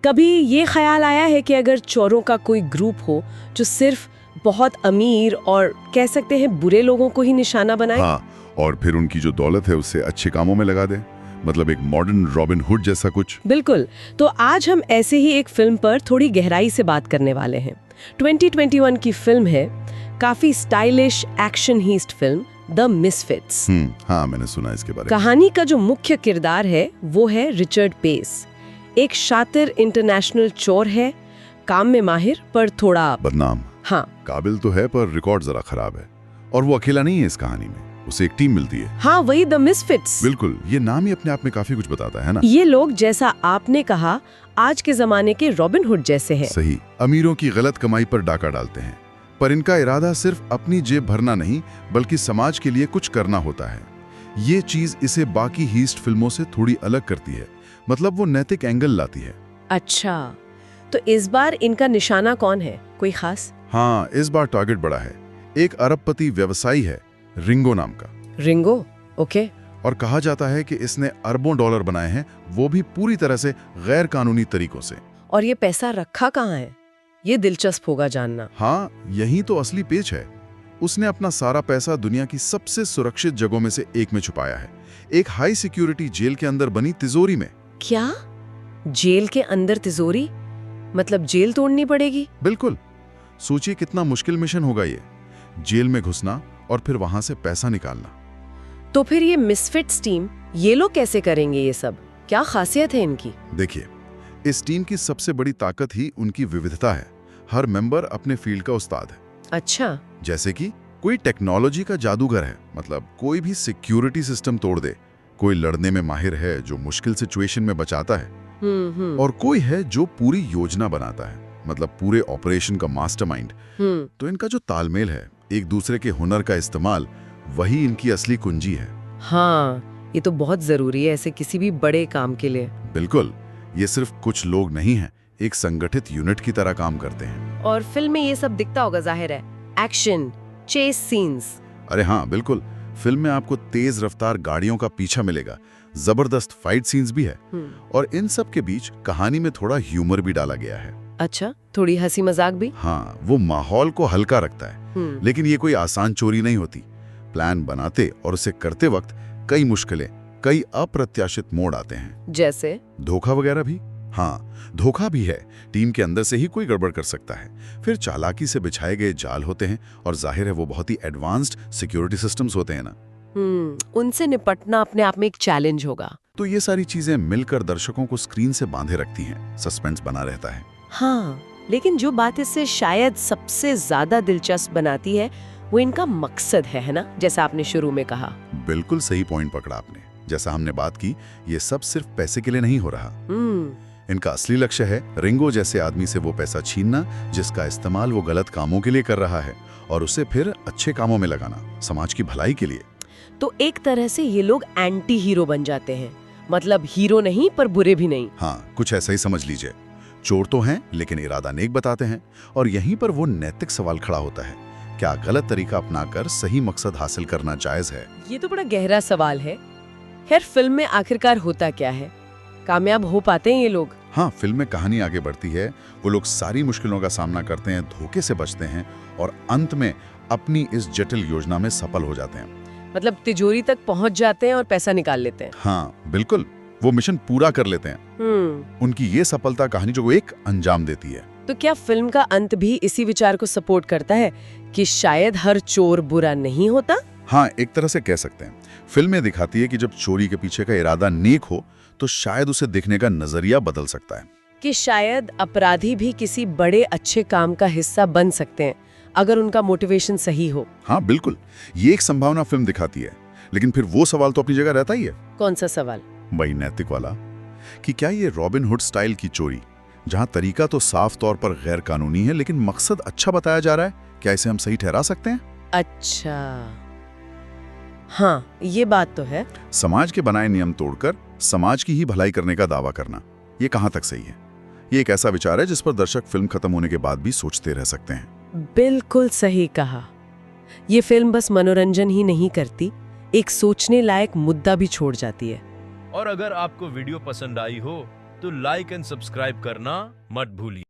कभी ये ख्याल आया है कि अगर चोरों का कोई ग्रुप हो जो सिर्फ बहुत अमीर और कह सकते हैं बुरे लोगों को ही निशाना बनाए? हाँ, और फिर उनकी जो दौलत है उससे अच्छे कामों में लगा दे, मतलब एक मॉडर्न रॉबिन हुड जैसा कुछ। बिल्कुल। तो आज हम ऐसे ही एक फिल्म पर थोड़ी गहराई से बात करने वाले हैं। 2021 की फिल्म है, काफी stylish action heist film the misfits. हाँ, मैंने सुना इसके बारे में। कहानी का जो मुख्य किरदार है वो है रिचर्ड पेस। एक शातिर इंटरनेशनल चोर है, काम में माहिर पर थोड़ा बदनाम। हाँ, काबिल तो है पर रिकॉर्ड जरा खराब है। और वो अकेला नहीं है इस कहानी में, उसे एक टीम मिलती है। हाँ, वही द मिसफिट्स। बिल्कुल, ये नाम ही अपने आप में काफी कुछ बताता है ना। ये लोग, जैसा आपने कहा, आज के जमाने के रॉबिन हुड जैसे हैं। सही, अमीरों की गलत कमाई पर डाका डालते हैं, पर इनका इरादा सिर्फ अपनी जेब भरना नहीं बल्कि समाज के लिए कुछ करना होता है। ये चीज इसे बाकी हीस्ट फिल्मों से थोड़ी अलग करती है, मतलब वो नैतिक एंगल लाती है। अच्छा, तो इस बार इनका निशाना कौन है, कोई खास? हाँ, इस बार टारगेट बड़ा है। एक अरबपति व्यवसायी है, रिंगो नाम का। Ringo, okay. और कहा जाता है कि इसने अरबों डॉलर बनाए हैं, वो भी पूरी तरह से गैर कानूनी तरीकों से। और ये पैसा रखा कहाँ है? ये दिलचस्प होगा जानना। हाँ, यही तो असली पेच है। उसने अपना सारा पैसा दुनिया की सबसे सुरक्षित जगहों में से एक में छुपाया है, एक हाई सिक्योरिटी जेल के अंदर बनी तिजोरी में। क्या? जेल के अंदर तिजोरी? मतलब जेल तोड़नी पड़ेगी? बिल्कुल। सोचिए कितना मुश्किल मिशन होगा ये, जेल में घुसना और फिर वहां से पैसा निकालना। तो फिर ये मिसफिट्स टीम, ये लोग कैसे करेंगे ये सब? क्या खासियत है इनकी? देखिए, इस टीम की सबसे बड़ी ताकत ही उनकी विविधता है। हर मेंबर अपने फील्ड का उस्ताद है। अच्छा। जैसे कि कोई टेक्नोलॉजी का जादूगर है, मतलब कोई भी सिक्योरिटी सिस्टम तोड़ दे। कोई लड़ने में माहिर है जो मुश्किल सिचुएशन में बचाता है। और कोई है जो पूरी योजना बनाता है, मतलब पूरे ऑपरेशन का मास्टरमाइंड। तो इनका जो तालमेल है, एक दूसरे के हुनर का इस्तेमाल, वही इनकी असली कुंजी है। हाँ, ये तो बहुत जरूरी है ऐसे किसी भी बड़े काम के लिए। बिल्कुल, ये सिर्फ कुछ लोग नहीं हैं, एक संगठित यूनिट की तरह काम करते हैं। और फिल्म में ये सब दिखता होगा, जाहिर है, एक्शन, चेस सीन्स। अरे हाँ, बिल्कुल। फिल्म में आपको तेज रफ्तार गाड़ियों का पीछा मिलेगा, जबरदस्त फाइट सीन्स भी है। और इन सब के बीच कहानी में थोड़ा ह्यूमर भी डाला गया है। अच्छा, थोड़ी हंसी मजाक भी? हाँ, वो माहौल को हल्का रखता है। लेकिन ये कोई आसान चोरी नहीं होती। प्लान बनाते और उसे करते वक्त कई मुश्किलें, कई अप्रत्याशित मोड़ आते हैं। जैसे धोखा वगैरह भी। हाँ, धोखा भी है। टीम के अंदर से ही कोई गड़बड़ कर सकता है। फिर चालाकी से बिछाए गए जाल होते हैं, और जाहिर है वो बहुत ही एडवांस्ड सिक्योरिटी सिस्टम्स होते हैं ना। उनसे निपटना अपने आप में एक चैलेंज होगा। तो ये सारी चीजें मिलकर दर्शकों को स्क्रीन से बांधे रखती हैं, सस्पेंस बना रहता है। हाँ, लेकिन जो बात इससे शायद सबसे ज्यादा दिलचस्प बनाती है वो इनका मकसद है ना, जैसा आपने शुरू में कहा। बिल्कुल सही पॉइंट पकड़ा आपने। जैसा हमने बात की, ये सब सिर्फ पैसे के लिए नहीं हो रहा। इनका असली लक्ष्य है रिंगो जैसे आदमी से वो पैसा छीनना जिसका इस्तेमाल वो गलत कामों के लिए कर रहा है, और उसे फिर अच्छे कामों में लगाना, समाज की भलाई के लिए। तो एक तरह से ये लोग एंटी हीरो बन जाते हैं, मतलब हीरो नहीं पर बुरे भी नहीं। हाँ, कुछ ऐसा ही समझ लीजिए। चोर तो हैं लेकिन इरादा नेक बताते हैं। और यहीं पर वो नैतिक सवाल खड़ा होता है, क्या गलत तरीका अपनाकर सही मकसद हासिल करना जायज है? ये तो बड़ा गहरा सवाल है। खैर, फिल्म में आखिरकार होता क्या है? कामयाब हो पाते हैं ये लोग? हाँ, फिल्म में कहानी आगे बढ़ती है। वो लोग सारी मुश्किलों का सामना करते हैं, धोखे से बचते हैं, और अंत में अपनी इस जटिल योजना में सफल हो जाते हैं। मतलब तिजोरी तक पहुंच जाते हैं और पैसा निकाल लेते हैं। हाँ, बिल्कुल, वो मिशन पूरा कर लेते हैं। उनकी ये सफलता कहानी जो एक अंजाम देती है। तो क्या फिल्म का अंत भी इसी विचार को सपोर्ट करता है कि शायद हर चोर बुरा नहीं होता? हाँ, एक तरह से कह सकते हैं। फिल्म में दिखाती है कि जब चोरी के पीछे का इरादा नेक हो तो शायद उसे देखने का नजरिया बदल सकता है। कि शायद अपराधी भी किसी बड़े अच्छे काम का हिस्सा बन सकते हैं अगर उनका मोटिवेशन सही हो। हाँ, बिल्कुल, ये एक संभावना फिल्म दिखाती है। लेकिन फिर वो सवाल तो अपनी जगह रहता ही है। कौन सा सवाल? वही नैतिक वाला, कि क्या ये रॉबिन हुड स्टाइल की चोरी, जहां तरीका तो साफ तौर पर गैर कानूनी है लेकिन मकसद अच्छा बताया जा रहा है, क्या इसे हम सही ठहरा सकते हैं? अच्छा, हाँ, ये बात तो है। समाज के बनाए नियम तोड़कर समाज की ही भलाई करने का दावा करना, ये कहां तक सही है? ये एक ऐसा विचार है जिस पर दर्शक फिल्म खत्म होने के बाद भी सोचते रह सकते हैं। बिल्कुल सही कहा। ये फिल्म बस मनोरंजन ही नहीं करती, एक सोचने लायक मुद्दा भी छोड़ जाती है। और अगर आपको वीडियो पसंद आई हो तो लाइक एंड सब्सक्राइब करना मत भूलिए।